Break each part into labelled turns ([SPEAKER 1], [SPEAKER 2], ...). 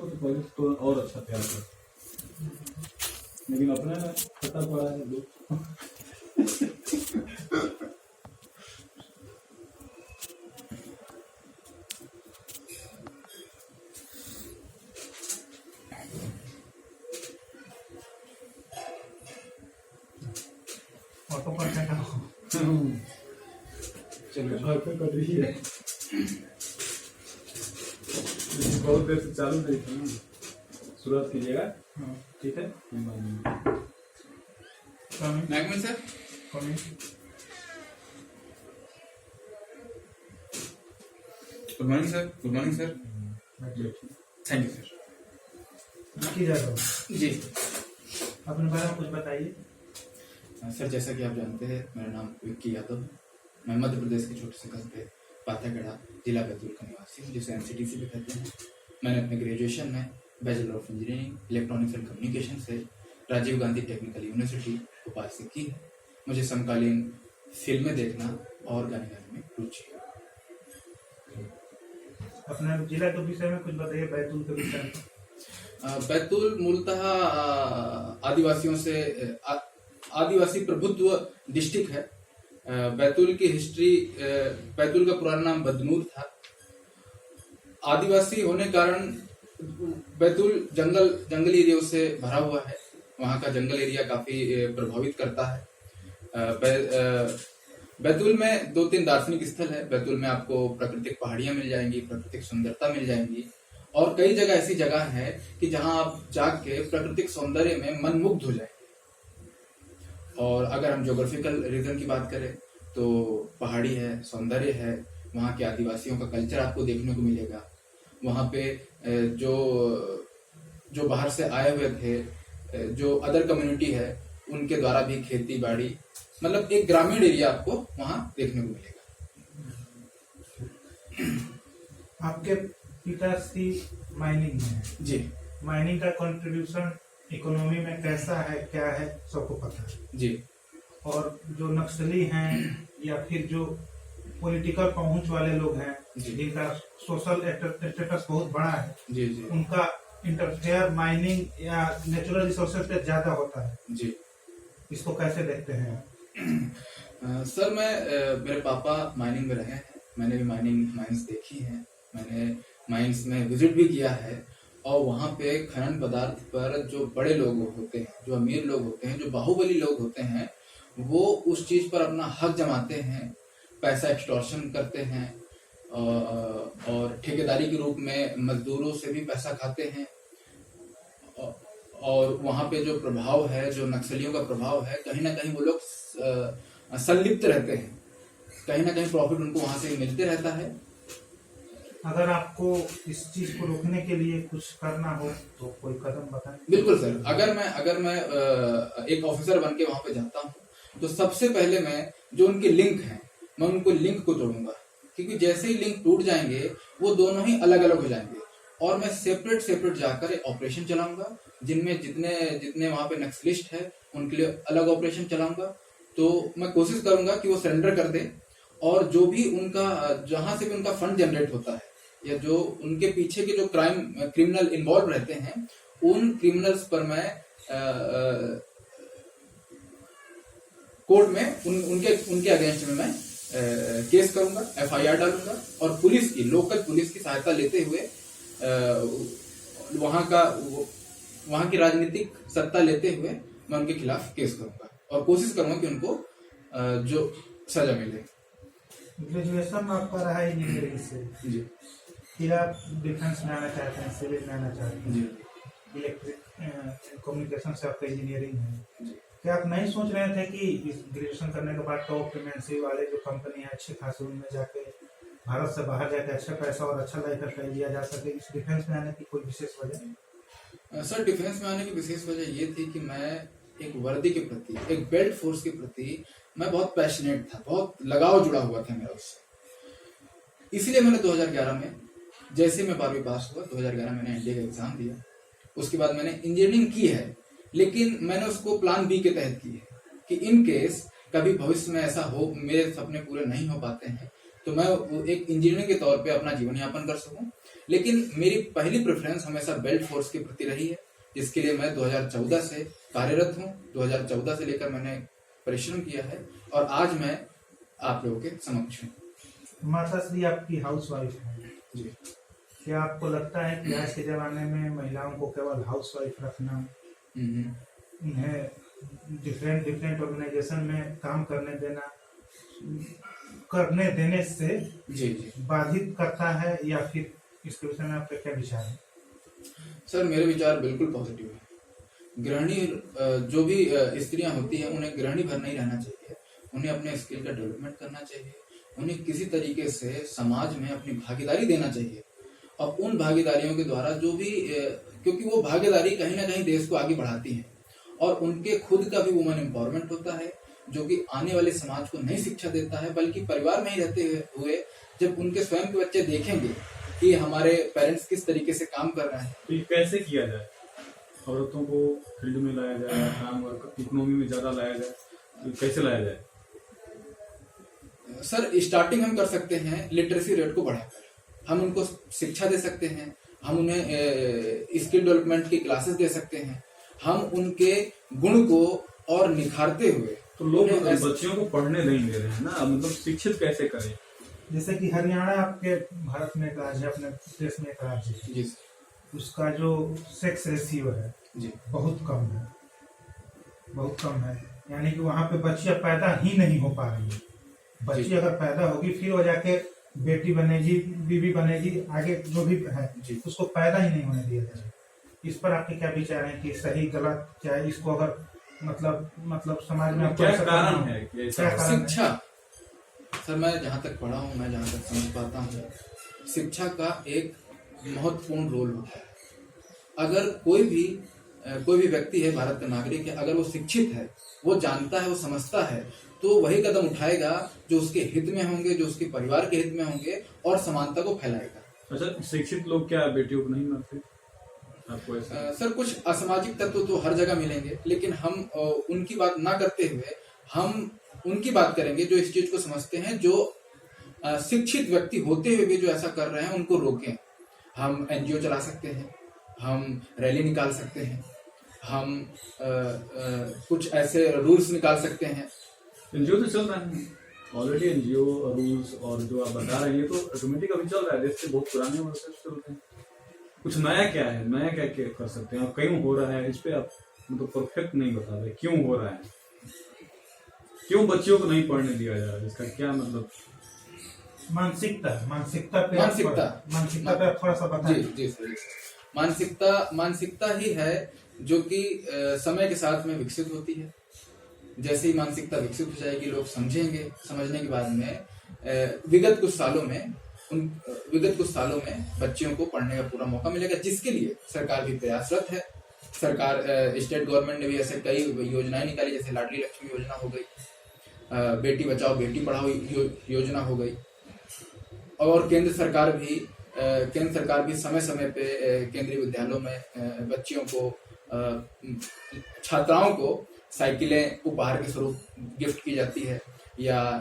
[SPEAKER 1] तो पहले तो और अच्छा तैयार कर, लेकिन अपने ना फटा पड़ा है लोग।
[SPEAKER 2] ऑटो पर क्या करो,
[SPEAKER 1] चलो घर पे कर रही है, बहुत देर से चालू नहीं था ना। शुरुआत कीजिएगा, ठीक है।
[SPEAKER 3] मैगमन sir, good morning sir. Good morning sir. Thank you sir.
[SPEAKER 2] की जा रहा
[SPEAKER 3] जी
[SPEAKER 2] अपने बारे में कुछ बताइए।
[SPEAKER 3] सर, जैसा कि आप जानते हैं, मेरा नाम विक्की यादव है। मैं मध्य प्रदेश के छोटे से कस्बे पाथागढ़ा, जिला बैतूल का निवासी हूँ, जिसे एनसीटीसी भी कहते हैं। मैंने अपने ग्रेजुएशन में bachelor of engineering electronics and communication से राजीव गांधी टेक्निकल यूनिवर्सिटी भोपाल से की है। मुझे समकालीन फिल्में देखना और गाने गाने में रुचि है।
[SPEAKER 2] अपने जिला के विषय में कुछ बताइए, बैतूल के विषय में।
[SPEAKER 3] बैतूल मूलतः आदिवासियों से आदिवासी प्रभुत्व डिस्ट्रिक्ट है। बैतूल की हिस्ट्री, बैतूल का पुराना नाम बदनूर था। आदिवासी होने कारण बैतूल जंगली एरिया से भरा हुआ है। वहाँ का जंगल एरिया काफी प्रभावित करता है। बैतूल में 2-3 दार्शनिक स्थल है। बैतूल में आपको प्राकृतिक पहाड़ियां मिल जाएंगी, प्राकृतिक सुंदरता मिल जाएंगी, और कई जगह ऐसी जगह है कि जहां आप जाके प्राकृतिक सौंदर्य में मनमुग्ध हो जाएंगे। और अगर हम ज्योग्राफिकल रीजन की बात करें तो पहाड़ी है, सौंदर्य है, वहाँ के आदिवासियों का कल्चर आपको देखने को मिलेगा। वहाँ पे जो बाहर से आए हुए थे, जो अदर कम्युनिटी है, उनके द्वारा भी खेती बाड़ी, मतलब एक ग्रामीण एरिया आपको वहाँ देखने को मिलेगा।
[SPEAKER 2] आपके पिताश्री माइनिंग में है
[SPEAKER 3] जी।
[SPEAKER 2] माइनिंग का कंट्रीब्यूशन इकोनॉमी में कैसा है, क्या है, सबको पता है
[SPEAKER 3] जी।
[SPEAKER 2] और जो नक्सली हैं या फिर जो पॉलिटिकल पहुंच वाले लोग हैं, जिनका सोशल स्टेटस बहुत बड़ा है,
[SPEAKER 3] जी जी
[SPEAKER 2] उनका इंटरफेयर माइनिंग या नेचुरल रिसोर्सेज पे ज्यादा होता है।
[SPEAKER 3] जी।
[SPEAKER 2] इसको कैसे देखते हैं?
[SPEAKER 3] सर, मेरे पापा माइनिंग में रहे हैं। मैंने भी माइंस देखी हैं। मैंने माइंस में विजिट भी किया है। और वहाँ पे खनन पदार्थ पर जो बड़े लोग होते हैं, जो अमीर लोग होते हैं, जो बाहुबली लोग होते हैं, वो उस चीज पर अपना हक जमाते हैं, पैसा एक्सटॉर्शन करते हैं, और ठेकेदारी के रूप में मजदूरों से भी पैसा खाते हैं। और वहाँ पे जो प्रभाव है, जो नक्सलियों का प्रभाव है, कहीं ना कहीं वो लोग संलिप्त रहते हैं। कहीं ना कहीं प्रॉफिट उनको वहाँ से मिलते रहता है।
[SPEAKER 2] अगर आपको इस चीज को रोकने के लिए कुछ करना हो तो कोई कदम बताएं।
[SPEAKER 3] बिल्कुल सर, अगर मैं एक ऑफिसर बन के वहां पे जाता हूँ तो सबसे पहले मैं जो उनके लिंक हैं, मैं उनको लिंक को तोड़ूंगा, क्योंकि जैसे ही लिंक टूट जाएंगे वो दोनों ही अलग अलग हो जाएंगे। और मैं सेपरेट जाकर एक ऑपरेशन चलाऊंगा, जिनमें जितने वहां पे नक्सलिस्ट है उनके लिए अलग ऑपरेशन चलाऊंगा। तो मैं कोशिश करूंगा कि वो सरेंडर कर दे, और जो भी उनका, जहां से भी उनका फंड जनरेट होता है, या जो उनके पीछे के जो क्रिमिनल इन्वॉल्व रहते हैं, उन क्रिमिनल्स पर मैं कोर्ट में उनके अगेंस्ट में मैं केस करूंगा, FIR डालूंगा, और पुलिस की, लोकल पुलिस की सहायता लेते हुए, वहां की राजनीतिक सत्ता लेते हुए मैं उनके खिलाफ केस करूंगा, और कोशिश करूंगा कि उनको जो सजा मिले।
[SPEAKER 2] ग्रेजुएशन आपका रहा है इंजीनियरिंग से,
[SPEAKER 3] जी।
[SPEAKER 2] फिर आप डिफेंस में आना चाहते हैं, सिविल में आना चाहते हैं,
[SPEAKER 3] जी।
[SPEAKER 2] इलेक्ट्रिक कम्युनिकेशन से आपका इंजीनियरिंग है।
[SPEAKER 3] जी।
[SPEAKER 2] क्या आप नहीं सोच रहे थे कि इस ग्रेजुएशन करने के बाद टॉप एमएनसी वाले जो कंपनी है, अच्छी खासी, उनमें जाके भारत से बाहर जाके अच्छा पैसा और अच्छा लाइफ स्टाइल लिया जा सके? इस डिफेंस में आने की कोई विशेष वजह?
[SPEAKER 3] सर, डिफेंस में आने की विशेष वजह ये थी कि मैं एक वर्दी के प्रति, एक बेल्ट फोर्स के प्रति मैं बहुत पैशनेट था, बहुत लगाव जुड़ा हुआ था मेरा उससे। इसलिए मैंने 2011 में, जैसे मैं 12वीं पास हुआ, 2011 मैंने एनडीए का एग्जाम दिया। उसके बाद मैंने इंजीनियरिंग की है, लेकिन मैंने उसको प्लान बी के तहत की है कि इन केस कभी भविष्य में ऐसा हो, मेरे सपने पूरे नहीं हो पाते हैं, तो मैं एक इंजीनियर के तौर पे अपना जीवन यापन कर सकूं। लेकिन मेरी पहली प्रेफरेंस हमेशा बेल्ट फोर्स के प्रति रही है, जिसके लिए मैं 2014 से कार्यरत हूँ। 2014 से लेकर मैंने परिश्रम किया है और आज मैं आप लोगों के समक्ष हूँ।
[SPEAKER 2] माता श्री आपकी हाउस वाइफ है
[SPEAKER 3] जी।
[SPEAKER 2] क्या आपको लगता है कि आज के जमाने में महिलाओं को केवल हाउस वाइफ रखना, उन्हें डिफरेंट ऑर्गेनाइजेशन में काम करने देने से
[SPEAKER 3] जी जी
[SPEAKER 2] बाधित करता है, या फिर इसके विषय में आपका क्या विचार है?
[SPEAKER 3] सर, मेरे विचार बिल्कुल पॉजिटिव है। गृहिणी जो भी स्त्रियां होती हैं, उन्हें गृहिणी भर नहीं रहना चाहिए, उन्हें अपने स्किल का डेवलपमेंट करना चाहिए, उन्हें किसी तरीके से समाज में अपनी भागीदारी देना चाहिए और उन भागीदारियों के द्वारा जो भी क्योंकि वो भागीदारी कहीं ना कहीं देश को आगे बढ़ाती है और उनके खुद का भी वुमन एम्पावरमेंट होता है, जो कि आने वाले समाज को नई शिक्षा देता है। बल्कि परिवार में ही रहते हुए जब उनके स्वयं के बच्चे देखेंगे कि हमारे पेरेंट्स किस तरीके से काम कर रहे हैं,
[SPEAKER 1] तो ये कैसे किया जाए? औरतों को फील्ड में लाया जाए, काम और इकोनॉमी में ज्यादा लाया जाए, तो कैसे लाया जाए?
[SPEAKER 3] सर, स्टार्टिंग हम कर सकते हैं लिटरेसी रेट को बढ़ाकर, हम उनको शिक्षा दे सकते हैं, हम उन्हें स्किल डेवलपमेंट की क्लासेस दे सकते हैं, हम उनके गुण को और निखारते हुए।
[SPEAKER 1] तो लोग बच्चियों को पढ़ने नहीं दे रहे हैं ना, मतलब शिक्षित कैसे करें?
[SPEAKER 2] जैसे कि हरियाणा आपके भारत में एक राज्य है, अपने देश में एक राज्य है,
[SPEAKER 3] जी
[SPEAKER 2] उसका जो सेक्स रेशियो है
[SPEAKER 3] जी
[SPEAKER 2] बहुत कम है, बहुत कम है। यानी कि वहाँ पे बच्चियां पैदा ही नहीं हो पा रही है। बच्ची अगर पैदा होगी फिर वो जाके बेटी बनेगी, बीवी बनेगी, आगे जो भी है उसको पैदा ही नहीं होने दिया जाए। इस पर आपके क्या विचार हैं कि सही गलत क्या है? इसको अगर मतलब समाज में
[SPEAKER 1] क्या कारण है?
[SPEAKER 3] शिक्षा। सर, मैं जहाँ तक पढ़ा हूँ, मैं जहाँ तक समझ पाता हूँ, शिक्षा का एक महत्वपूर्ण रोल होता है। अगर कोई भी व्यक्ति है, भारत का नागरिक है, अगर वो शिक्षित है, वो जानता है, वो समझता है, तो वही कदम उठाएगा जो उसके हित में होंगे, जो उसके परिवार के हित में होंगे और समानता को फैलाएगा।
[SPEAKER 1] अच्छा, शिक्षित लोग क्या बेटियों को नहीं मारते? आपको ऐसा?
[SPEAKER 3] सर, कुछ असामाजिक तत्व तो हर जगह मिलेंगे, लेकिन हम उनकी बात ना करते हुए हम उनकी बात करेंगे जो इस चीज को समझते हैं, जो शिक्षित व्यक्ति होते हुए भी जो ऐसा कर रहे हैं उनको रोकें। हम एनजीओ चला सकते हैं, हम रैली निकाल सकते हैं, हम कुछ ऐसे रूल्स निकाल सकते हैं।
[SPEAKER 1] एनजीओ तो चल रहा है ऑलरेडी, एनजीओ रूल्स और जो आप बता रहे हैं ये तो ऑटोमेटिक अभी चल रहा है, देश से बहुत पुराने वर्षों से चलते हैं। कुछ नया क्या है, नया क्या कर सकते हैं? और क्यों हो रहा है, इस पे आप मतलब परफेक्ट नहीं बता रहे क्यों हो रहा है, क्यों बच्चियों को नहीं पढ़ने दिया जा रहा है, इसका क्या मतलब?
[SPEAKER 2] मानसिकता पे आप थोड़ा सा बताएं।
[SPEAKER 3] जी सर, मानसिकता ही है जो कि समय के साथ में विकसित होती है। जैसे ही मानसिकता विकसित हो जाएगी, लोग समझेंगे, समझने के बाद में विगत कुछ सालों में बच्चियों को पढ़ने का पूरा मौका मिलेगा, जिसके लिए सरकार भी प्रयासरत है। सरकार, स्टेट गवर्नमेंट ने भी ऐसे कई योजनाएं निकाली, जैसे लाडली लक्ष्मी योजना हो गई, बेटी बचाओ बेटी पढ़ाओ योजना हो गई, और केंद्र सरकार भी समय समय पे केंद्रीय विद्यालयों में बच्चियों को, छात्राओं को साइकिलें उपहार के स्वरूप गिफ्ट की जाती है, या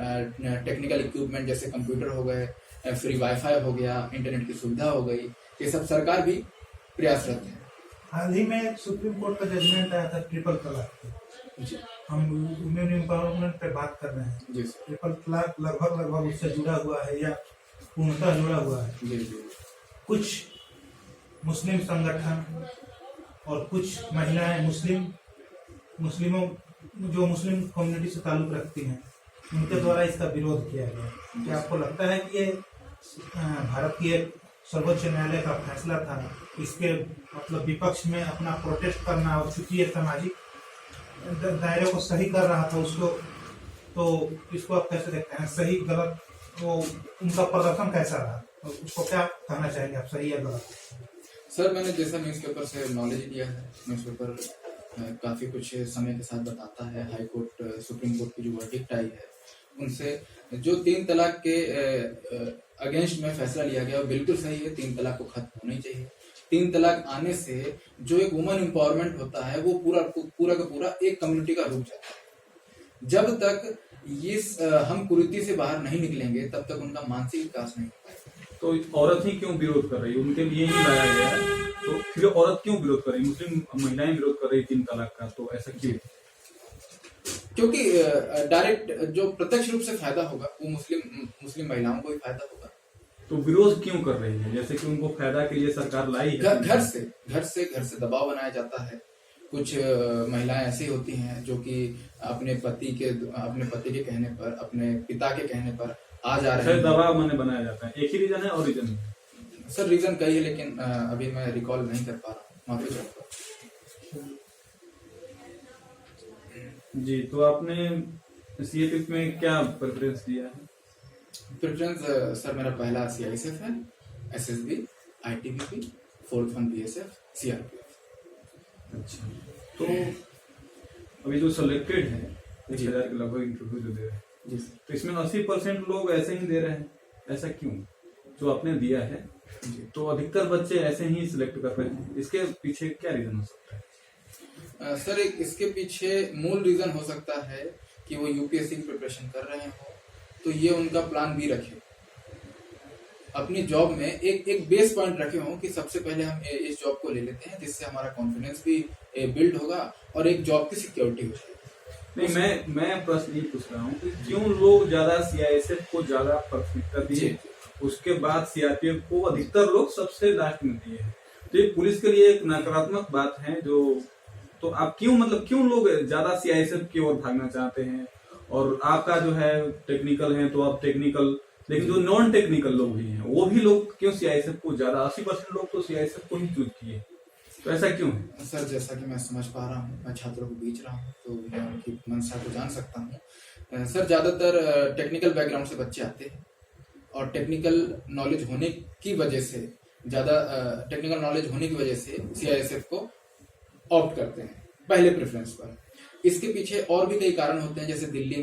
[SPEAKER 3] टेक्निकल इक्विपमेंट जैसे कंप्यूटर हो गए, फ्री वाईफाई हो गया, इंटरनेट की सुविधा हो गई। ये सब सरकार भी प्रयासरत है।
[SPEAKER 2] हाल ही में सुप्रीम कोर्ट का जजमेंट आया था ट्रिपल तलाक पे। हम वुमेन एम्पावरमेंट पे बात कर रहे हैं।
[SPEAKER 3] जी।
[SPEAKER 2] ट्रिपल तलाक लगभग उससे जुड़ा हुआ है या पूर्णतः जुड़ा हुआ है।
[SPEAKER 3] जी।
[SPEAKER 2] कुछ मुस्लिम संगठन और कुछ महिलाएं मुस्लिमों जो मुस्लिम कम्युनिटी से ताल्लुक रखती हैं, उनके द्वारा इसका विरोध किया गया। क्या आपको लगता है कि ये भारत की एक सर्वोच्च न्यायालय का फैसला था, इसके मतलब विपक्ष में अपना प्रोटेस्ट करना, और चूंकि ये सामाजिक दायरे को सही कर रहा था उसको, तो इसको आप कैसे देखते हैं? सही गलत वो उनका प्रदर्शन कैसा रहा, उसको क्या कहना चाहेंगे आप, सही या गलत?
[SPEAKER 3] सर, मैंने जैसा न्यूज़पेपर से नॉलेज लिया है, न्यूज़पेपर काफी कुछ समय के साथ बताता है। हाई कोर्ट, सुप्रीम कोर्ट की जो वर्डिक्ट आई है, उनसे जो 3 तलाक के अगेंस्ट में फैसला लिया गया वो बिल्कुल सही है। 3 तलाक को खत्म होनी चाहिए। 3 तलाक आने से जो एक वुमन एम्पावरमेंट होता है वो पूरा का पूरा एक कम्युनिटी का रूप जाता है। जब तक हम कुरीति से बाहर नहीं निकलेंगे, तब तक उनका मानसिक विकास नहीं हो पाएगा।
[SPEAKER 1] तो औरत ही क्यों विरोध कर रही है? उनके लिए ही लाया गया है, तो फिर औरत क्यों विरोध कर रही है? मुस्लिम महिलाएं विरोध कर रही 3 तलाक का, तो ऐसा क्यों?
[SPEAKER 3] क्योंकि डायरेक्ट जो प्रत्यक्ष रूप से फायदा होगा वो मुस्लिम महिलाओं को ही फायदा होगा।
[SPEAKER 1] तो विरोध क्यों कर रही है? जैसे कि उनको फायदा के लिए सरकार लाई है।
[SPEAKER 3] घर से दबाव बनाया जाता है। कुछ महिलाएं ऐसी होती हैं जो कि अपने पति के कहने पर, अपने पिता के कहने पर आ जा रहे हैं।
[SPEAKER 1] दबाव मैंने बनाया जाता है, एक ही रीजन है और रीजन है?
[SPEAKER 3] सर रीजन कई है, लेकिन अभी मैं रिकॉल नहीं कर पा रहा हूँ, माफी चाहूंगा।
[SPEAKER 1] जी, तो आपने सीएपीएफ में क्या प्रेफरेंस दिया है?
[SPEAKER 3] प्रेफरेंस सर मेरा पहला सीआईएसएफ है, SSB, ITBP, 4th one BSF, CRPF.
[SPEAKER 1] अच्छा, तो अभी जो सिलेक्टेड है 1000 के लगभग इंटरव्यू जो दे रहे हैं,
[SPEAKER 3] जी सर।
[SPEAKER 1] तो इसमें 80% लोग ऐसे ही दे रहे हैं, ऐसा क्यों? जो आपने दिया है तो अधिकतर बच्चे ऐसे ही सिलेक्ट कर रहे हैं, इसके पीछे क्या रीजन हो सकता है?
[SPEAKER 3] सर इसके पीछे मूल रीजन हो सकता है कि वो यूपीएससी की प्रिपरेशन कर रहे हो, तो ये उनका प्लान बी रखे, अपनी जॉब में एक बेस पॉइंट रखे हो कि सबसे पहले हम इस जॉब को ले लेते हैं, जिससे हमारा कॉन्फिडेंस भी बिल्ड होगा और एक जॉब की सिक्योरिटी हो जाएगी।
[SPEAKER 1] नहीं, मैं प्रश्न ये पूछ रहा हूँ कि क्यों लोग ज्यादा सीआईएसएफ को ज्यादा प्राथमिकता दिए, उसके बाद सीआरपीएफ को अधिकतर लोग सबसे लास्ट में दिए हैं। तो ये पुलिस के लिए एक नकारात्मक बात है। जो तो आप क्यों लोग ज्यादा सीआईएसएफ की ओर भागना चाहते हैं? और आपका जो है टेक्निकल है तो आप टेक्निकल, लेकिन जो नॉन टेक्निकल लोग भी हैं वो भी लोग क्यों सीआईएसएफ को ज्यादा, 80% लोग तो सीआईएसएफ को ही चूज किए, तो ऐसा क्यों है?
[SPEAKER 3] सर जैसा कि मैं समझ पा रहा हूँ, मैं छात्रों को बीच रहा हूँ, तो मैं उनकी मंशा को जान सकता हूँ। सर ज्यादातर टेक्निकल बैकग्राउंड से बच्चे आते हैं और टेक्निकल नॉलेज होने की वजह से सीआईएसएफ को ऑप्ट करते हैं पहले प्रेफरेंस पर। इसके पीछे और भी कई कारण होते हैं, जैसे दिल्ली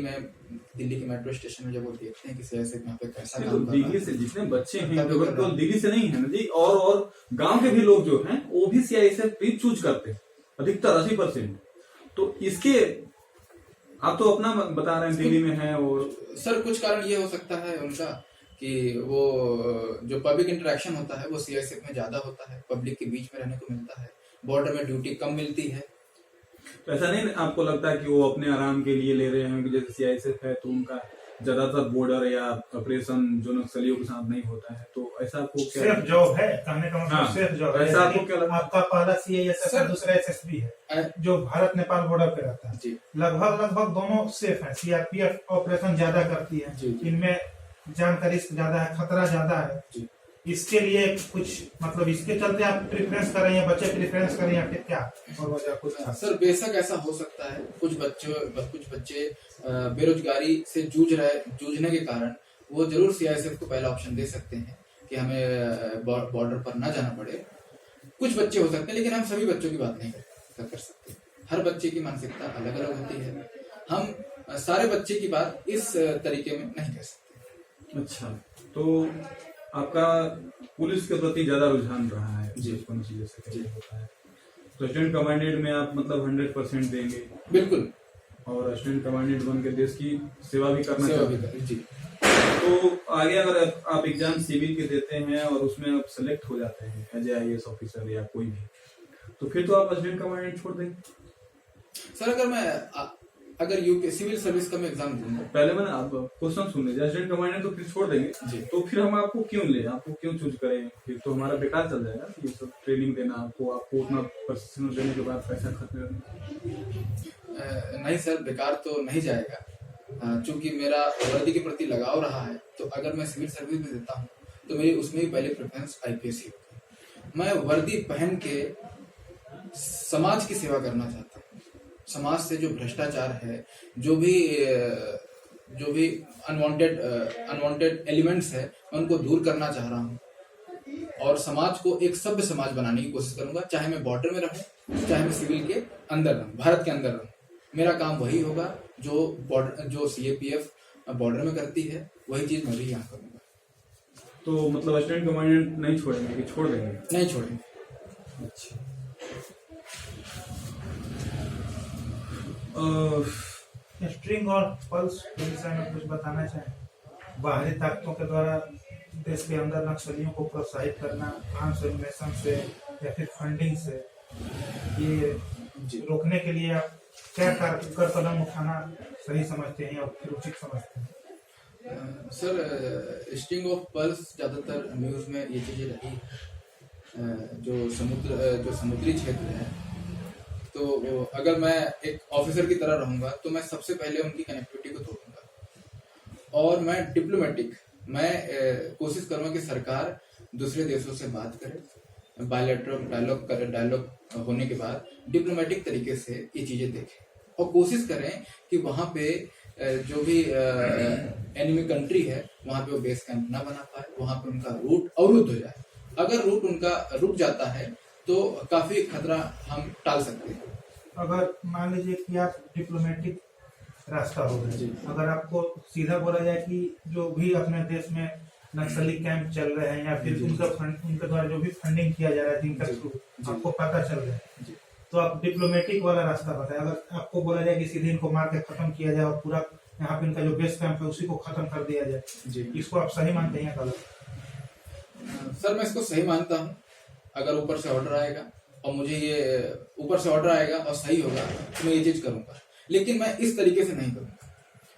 [SPEAKER 3] के मेट्रो स्टेशन में जब वो देखते हैं कि सीआईएसएफ यहाँ पे कैसा काम कर रहा है।
[SPEAKER 1] दिल्ली से जितने बच्चे हैं तो दिल्ली से नहीं है ना जी, और गांव के भी लोग जो हैं वो भी सीआईएसएफ भी चूज करते हैं, अधिकतर 80%। तो इसके आप तो अपना बता रहे हैं दिल्ली में है, और
[SPEAKER 3] सर कुछ कारण ये हो सकता है उनका कि वो जो पब्लिक इंटरेक्शन होता है वो सीआईएसएफ में ज्यादा होता है, पब्लिक के बीच में रहने को मिलता है, बॉर्डर में ड्यूटी कम मिलती है।
[SPEAKER 1] तो ऐसा नहीं आपको लगता है कि वो अपने आराम के लिए ले रहे हैं कि जैसे सीआईएसएफ है तो उनका ज्यादातर बॉर्डर या ऑपरेशन जो नक्सलियों के साथ नहीं होता है, तो ऐसा आपको क्या
[SPEAKER 2] सिर्फ जॉब है, कहने का मतलब सिर्फ जॉब है।
[SPEAKER 1] ऐसा आपको क्या लगता है?
[SPEAKER 2] आपका पहला सीआईएसएफ है, दूसरा एसएसबी है जो भारत नेपाल बॉर्डर पे रहता है। लगभग दोनों सेफ है। सीआरपीएफ ऑपरेशन ज्यादा करती है, इनमें जानकारी ज्यादा है, खतरा ज्यादा है। इसके लिए कुछ मतलब इसके चलते आप प्रेफरेंस कर रहे हैं, बच्चे प्रेफरेंस कर रहे हैं, फिर क्या और वजह कुछ?
[SPEAKER 3] सर बेशक ऐसा हो सकता है, कुछ बच्चे बेरोजगारी से जूझने के कारण वो जरूर सीआईएसएफ को पहला ऑप्शन दे सकते हैं कि हमें बॉर्डर पर ना जाना पड़े। कुछ बच्चे हो सकते हैं, लेकिन हम सभी बच्चों की बात नहीं कर सकते। हर बच्चे की मानसिकता अलग अलग होती है, हम सारे बच्चे की बात इस तरीके में नहीं कर सकते।
[SPEAKER 1] अच्छा, तो आपका पुलिस के प्रति ज्यादा रुझान रहा है जी, जैसे होता है, तो असिस्टेंट कमांडेंट में आप मतलब 100% देंगे?
[SPEAKER 3] बिल्कुल।
[SPEAKER 1] और असिस्टेंट कमांडेंट बन के देश की सेवा भी करना
[SPEAKER 3] चाहते हैं जी।
[SPEAKER 1] तो आगे अगर आप एग्जाम सिविल के देते हैं और उसमें आप सेलेक्ट हो जाते हैं एज ए आईएएस ऑफिसर या कोई भी, तो फिर तो आप असिस्टेंट कमांडेंट छोड़ देंगे?
[SPEAKER 3] सर अगर यूपी सिविल सर्विस का मैं एग्जाम दूंगा,
[SPEAKER 1] पहले मैंने आप क्वेश्चन सुन लीजिए, असिस्टेंट कमांडेंट तो फिर छोड़ देंगे जी, तो फिर हम आपको क्यों ले, आपको क्यों चूज करें? फिर तो हमारा बेकार चल जाएगा ये सब ट्रेनिंग देना, आपको उतना प्रशिक्षण देने के बाद पैसा खर्च करना।
[SPEAKER 3] नहीं सर, बेकार तो नहीं जाएगा, चूंकि मेरा वर्दी के प्रति लगाव रहा है। तो अगर मैं सिविल सर्विस में देता हूँ तो मेरी उसमें ही पहले प्रेफरेंस आईपीएस ही होगी। मैं वर्दी पहन के समाज की सेवा करना चाहता हूँ। समाज से जो भ्रष्टाचार है, जो भी अनवांटेड एलिमेंट्स है, मैं उनको दूर करना चाह रहा हूँ और समाज को एक सभ्य समाज बनाने की कोशिश करूंगा। चाहे मैं बॉर्डर में रहूं, चाहे मैं सिविल के अंदर रहूं, भारत के अंदर रहूं, मेरा काम वही होगा जो सीएपीएफ बॉर्डर में करती है, वही चीज मैं भी यहाँ करूंगा।
[SPEAKER 1] तो मतलब असिस्टेंट कमांडेंट नहीं छोड़ेंगे कि छोड़ देंगे?
[SPEAKER 3] नहीं छोड़ेंगे।
[SPEAKER 1] अच्छा,
[SPEAKER 2] स्ट्रिंग और पल्स के विषय में कुछ बताना चाहें? बाहरी ताकतों के द्वारा देश के अंदर नक्सलियों को प्रोत्साहित करना आर्म्स एम्यूनेशन से या फिर फंडिंग से, ये रोकने के लिए आप क्या कर कदम उठाना सही समझते हैं और फिर उचित समझते हैं?
[SPEAKER 3] सर, स्टिंग ऑफ पल्स ज्यादातर न्यूज में ये चीजें रही है। जो समुद्री क्षेत्र है, तो अगर मैं एक ऑफिसर की तरह रहूंगा तो मैं सबसे पहले उनकी कनेक्टिविटी को तोड़ूंगा और मैं डिप्लोमेटिक कोशिश करूंगा कि सरकार दूसरे देशों से बात करे, बायलैटरल डायलॉग होने के बाद डिप्लोमेटिक तरीके से ये चीजें देखें और कोशिश करें कि वहां पे जो भी एनिमी कंट्री है वहां पे वो बेस कैंप ना बना पाए, वहां पे उनका रूट अवरुद्ध हो जाए। अगर रूट उनका रुक जाता है तो काफी खतरा हम टाल सकते हैं।
[SPEAKER 2] अगर मान लीजिए कि आप डिप्लोमेटिक रास्ता हो गए, अगर आपको सीधा बोला जाए कि जो भी अपने देश में नक्सली कैंप चल रहे हैं या फिर उनके द्वारा जो भी फंडिंग किया जा रहा है जिनका थ्रू आपको पता चल रहा है, तो आप डिप्लोमेटिक वाला रास्ता बताएं। अगर आपको बोला जाए कि सीधे इनको मार के खत्म किया जाए और पूरा यहाँ पे इनका जो बेस कैंप है उसी को खत्म कर दिया जाए, इसको आप सही मानते हैं या गलत?
[SPEAKER 3] सर, मैं इसको सही मानता हूँ। अगर ऊपर से ऑर्डर आएगा और मुझे ये ऊपर से ऑर्डर आएगा और सही होगा तो मैं ये चीज करूंगा, लेकिन मैं इस तरीके से नहीं करूंगा।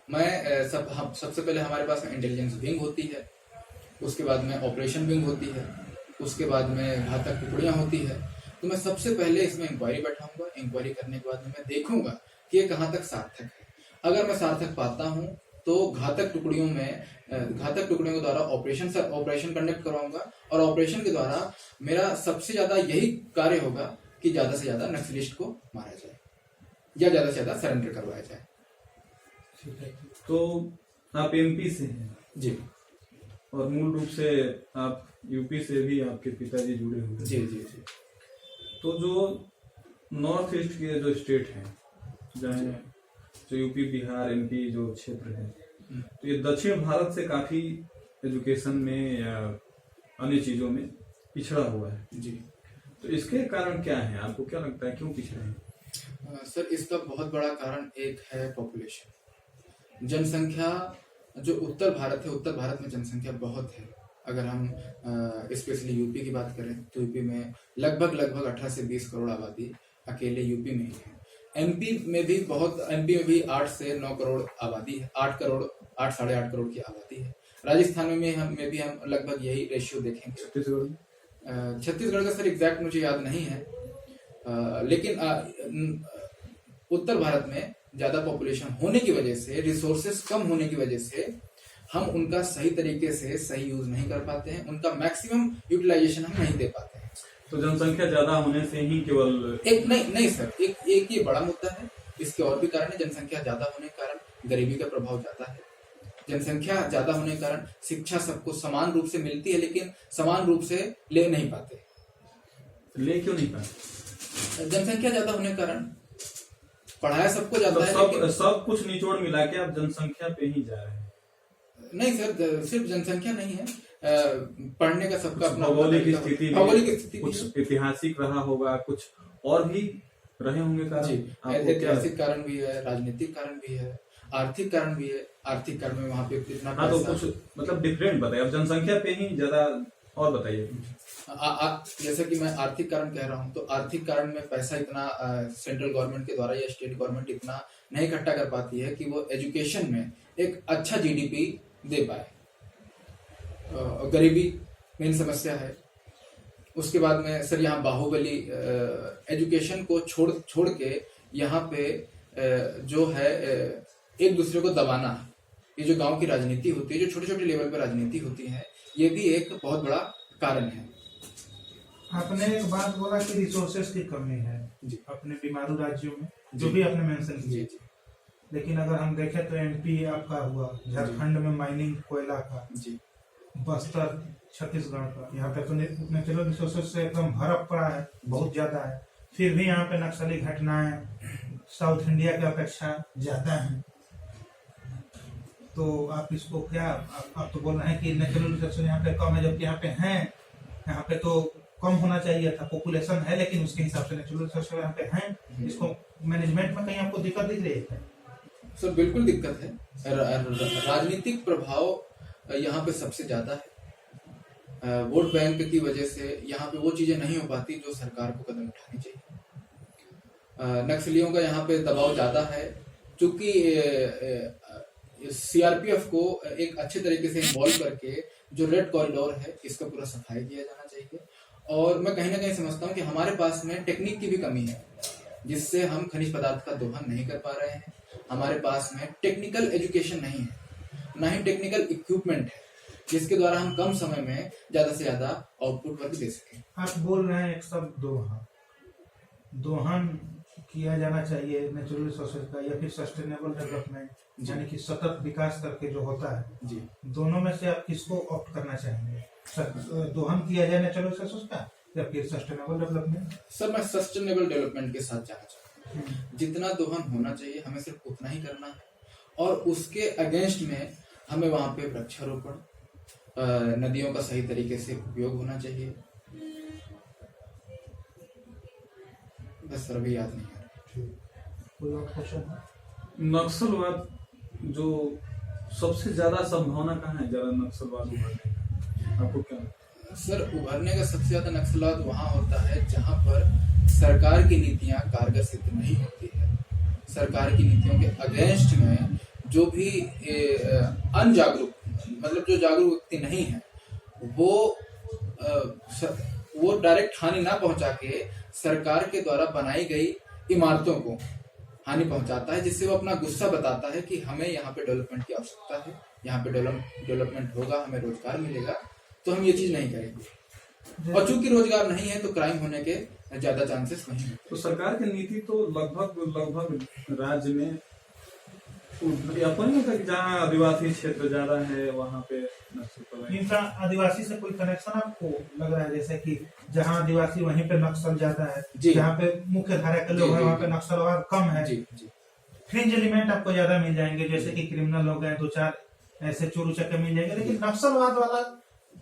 [SPEAKER 3] मैं सबसे पहले हमारे पास में इंटेलिजेंस विंग होती है, उसके बाद में ऑपरेशन विंग होती है, उसके बाद में घातक टुकड़ियां होती है। तो मैं सबसे पहले इसमें इंक्वायरी बैठाऊंगा। इंक्वायरी करने के बाद में मैं देखूंगा कि ये कहाँ तक सार्थक है। अगर मैं सार्थक पाता हूँ तो घातक टुकड़ियों के द्वारा ऑपरेशन कंडक्ट करवाऊंगा और ऑपरेशन के द्वारा मेरा सबसे ज्यादा यही कार्य होगा कि ज्यादा से ज्यादा नक्सलिस्ट को मारा जाए या ज्यादा से ज्यादा सरेंडर करवाया जाए।
[SPEAKER 1] ठीक है, तो आप एमपी से हैं
[SPEAKER 3] जी,
[SPEAKER 1] और मूल रूप से आप यूपी से भी आपके पिताजी जुड़े हुए हैं।
[SPEAKER 3] जी जी जी।
[SPEAKER 1] तो जो नॉर्थ ईस्ट के जो स्टेट हैं, चाहे जो यूपी, बिहार, एमपी जो क्षेत्र है, तो ये दक्षिण भारत से काफी एजुकेशन में या अन्य चीजों में पिछड़ा हुआ है
[SPEAKER 3] जी।
[SPEAKER 1] तो इसके कारण क्या है? आपको क्या लगता है क्यों पिछड़े हैं?
[SPEAKER 3] सर, इसका बहुत बड़ा कारण एक है पॉपुलेशन, जनसंख्या। जो उत्तर भारत है, उत्तर भारत में जनसंख्या बहुत है। अगर हम स्पेशली यूपी की बात करें तो यूपी में लगभग 18 से 20 करोड़ आबादी अकेले यूपी में ही है। एमपी में भी 8 से 9 करोड़ आबादी है, 8 साढ़े 8 करोड़ की आबादी है। राजस्थान में भी हम लगभग यही रेशियो देखेंगे। छत्तीसगढ़ का सर एग्जैक्ट मुझे याद नहीं है, लेकिन उत्तर भारत में ज्यादा पॉपुलेशन होने की वजह से, रिसोर्सेस कम होने की वजह से हम उनका सही तरीके से सही यूज नहीं कर पाते हैं, उनका मैक्सिमम यूटिलाइजेशन हम नहीं दे पाते हैं।
[SPEAKER 1] तो जनसंख्या ज्यादा होने से ही केवल
[SPEAKER 3] नहीं सर, एक ये बड़ा मुद्दा है। इसके और भी कारण है। जनसंख्या ज्यादा होने के कारण गरीबी का प्रभाव ज्यादा है। जनसंख्या ज्यादा होने के कारण शिक्षा सबको समान रूप से मिलती है, लेकिन समान रूप से ले नहीं पाते।
[SPEAKER 1] ले क्यों नहीं पाते?
[SPEAKER 3] जनसंख्या ज्यादा होने के कारण पढ़ाया सबको जाता है,
[SPEAKER 1] लेकिन सब कुछ निचोड़ मिला के आप जनसंख्या पे ही जा रहे हैं।
[SPEAKER 3] नहीं सर, सिर्फ जनसंख्या नहीं है, पढ़ने का सबका अपना
[SPEAKER 1] भौगोलिक स्थिति,
[SPEAKER 3] कुछ
[SPEAKER 1] ऐतिहासिक रहा होगा, कुछ और भी रहे होंगे कारण।
[SPEAKER 3] जी, ऐतिहासिक कारण भी है, राजनीतिक कारण भी है, आर्थिक कारण भी है। आर्थिक कारण में वहाँ पे कितना
[SPEAKER 1] हाँ, तो कुछ मतलब डिफरेंट बताइए। अब जनसंख्या पे ही ज्यादा और बताइए।
[SPEAKER 3] जैसा कि मैं आर्थिक कारण कह रहा हूँ, तो आर्थिक कारण में पैसा इतना सेंट्रल गवर्नमेंट के द्वारा या स्टेट गवर्नमेंट इतना नहीं इकट्ठा कर पाती है कि वो एजुकेशन में एक अच्छा जीडीपी दे पाए। गरीबी मेन समस्या है। उसके बाद में सर यहाँ बाहुबली एजुकेशन को छोड़ के यहाँ पे जो है एक दूसरे को दबाना, ये जो गांव की राजनीति होती है, जो छोटे छोटे लेवल पर राजनीति होती है, ये भी एक बहुत बड़ा कारण है।
[SPEAKER 2] आपने एक बात बोला कि रिसोर्सेज की कमी है अपने बीमारू राज्यों में, जो भी आपने मेंशन किया। लेकिन अगर हम देखें तो एमपी आपका हुआ, झारखंड में माइनिंग कोयला का, बस्तर छत्तीसगढ़ का, यहाँ पे तो नेचुरल रिसोर्सेज से एकदम भरप पड़ा है, बहुत ज्यादा है। फिर भी यहाँ पे नक्सली घटनाएं साउथ इंडिया की अपेक्षा ज्यादा है। तो आप इसको क्या, आप तो बोल रहे हैं कि नेचुरल रिसोर्सेज यहाँ पे कम है, जबकि यहाँ पे हैं। यहाँ पे तो कम होना चाहिए था, पॉपुलेशन है लेकिन उसके हिसाब से नेचुरल रिसोर्सेज यहाँ पे हैं। इसको मैनेजमेंट में कहीं आपको दिक्कत दिख रही है?
[SPEAKER 3] सर बिल्कुल दिक्कत है। राजनीतिक प्रभाव यहाँ पे सबसे ज्यादा है। वोट बैंक की वजह से यहाँ पे वो चीजें नहीं हो पाती जो सरकार को कदम उठानी चाहिए। नक्सलियों का यहाँ पे दबाव ज्यादा है, क्योंकि सीआरपीएफ को एक अच्छे तरीके से इन्वॉल्व करके जो रेड कॉरिडोर है इसका पूरा सफाई किया जाना चाहिए। और मैं कहीं ना कहीं समझता हूँ कि हमारे पास में टेक्निक की भी कमी है, जिससे हम खनिज पदार्थ का दोहन नहीं कर पा रहे हैं। हमारे पास में टेक्निकल एजुकेशन नहीं है, ना ही टेक्निकल इक्विपमेंट है, जिसके द्वारा हम कम समय में ज्यादा से ज्यादा आउटपुट वर्क दे सकें।
[SPEAKER 2] आप बोल रहे हैं एक शब्द दोहन किया जाना चाहिए नेचुरल रिसोर्सेज का, या फिर सस्टेनेबल डेवलपमेंट यानी कि सतत विकास करके जो होता है
[SPEAKER 3] जी,
[SPEAKER 2] दोनों में से आप किसको ऑप्ट करना चाहेंगे? दोहन किया जाए नेचुरल रिसोर्सेज का या फिर सस्टेनेबल डेवलपमेंट?
[SPEAKER 3] सर मैं सस्टेनेबल डेवलपमेंट के साथ जाना चाहता हूँ। जितना दोहन होना चाहिए हमें सिर्फ उतना ही करना है, और उसके अगेंस्ट में हमें वहां पे वृक्षारोपण, नदियों का सही तरीके से उपयोग होना चाहिए। बस सर अभी याद नहीं आ रहा।
[SPEAKER 2] कोई और क्वेश्चन है?
[SPEAKER 1] नक्सलवाद जो सबसे ज्यादा संभावना कहाँ है ज्यादा नक्सलवाद उभरने का? आपको क्या लगता
[SPEAKER 3] सर उभरने का सबसे ज्यादा नक्सलवाद वहां होता है जहां पर सरकार की नीतियां कारगर सिद्ध नहीं होती है। सरकार की नीतियों के अगेंस्ट में जो भी अनजागरूक, मतलब जो जागरूक व्यक्ति नहीं है, वो डायरेक्ट हानि ना पहुंचा के सरकार के द्वारा बनाई गई इमारतों को हानि पहुंचाता है, जिससे वो अपना गुस्सा बताता है कि हमें यहाँ पे डेवलपमेंट की आवश्यकता है, यहाँ पे डेवलपमेंट होगा, हमें रोजगार मिलेगा, तो हम ये चीज नहीं करेंगे। और चूंकि रोजगार नहीं है तो क्राइम होने के ज्यादा चांसेस नहीं है।
[SPEAKER 1] तो सरकार की नीति तो लगभग राज्य में अपन नहीं होता कि जहाँ आदिवासी क्षेत्र ज्यादा है वहाँ पे नक्सल
[SPEAKER 2] इनका आदिवासी से कोई कनेक्शन आपको लग रहा है? जैसे कि जहाँ आदिवासी वहीं पे नक्सल ज्यादा है, जहाँ पे मुख्य धारा के लोग हैं वहाँ पे नक्सलवाद कम है।
[SPEAKER 3] जी जी।
[SPEAKER 2] फ्रिंज एलिमेंट आपको ज्यादा मिल जाएंगे, जैसे कि क्रिमिनल लोग हैं, 2-4 ऐसे चोर उचक्के मिल जाएंगे, लेकिन नक्सलवाद वाला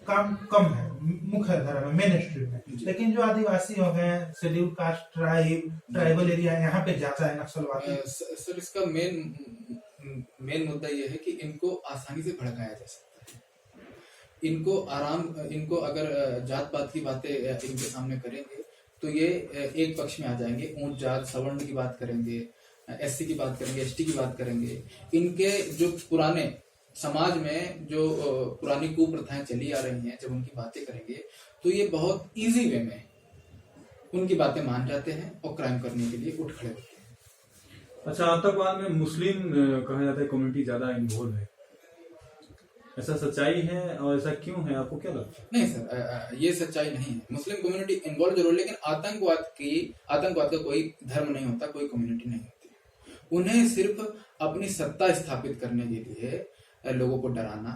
[SPEAKER 2] काम कम है मुख्य धारा में, मेन स्ट्रीम में। लेकिन जो आदिवासी हो गए, शेड्यूल कास्ट, ट्राइबल एरिया, यहाँ पे ज्यादा है नक्सलवाद।
[SPEAKER 3] सर इसका मेन मुद्दा यह है कि इनको आसानी से भड़काया जा सकता है। इनको अगर जात पात की बातें इनके सामने करेंगे तो ये एक पक्ष में आ जाएंगे। ऊंच जात सवर्ण की बात करेंगे, एससी की बात करेंगे, एसटी की बात करेंगे। इनके जो पुराने समाज में जो पुरानी कुप्रथाएं चली आ रही हैं, जब उनकी बातें करेंगे तो ये बहुत इजी वे में उनकी बातें मान जाते हैं और क्राइम करने के लिए उठ खड़े होते हैं।
[SPEAKER 1] अच्छा, आतंकवाद में मुस्लिम कहा जाता है कम्युनिटी ज्यादा इन्वॉल्व है, ऐसा सच्चाई है और ऐसा क्यों है, आपको क्या लगता है?
[SPEAKER 3] नहीं सर, ये सच्चाई नहीं है। मुस्लिम कम्युनिटी इन्वॉल्व जरूर, लेकिन आतंकवाद का कोई धर्म नहीं होता, कोई कम्युनिटी नहीं होती। उन्हें सिर्फ अपनी सत्ता स्थापित करने के लिए लोगों को डराना,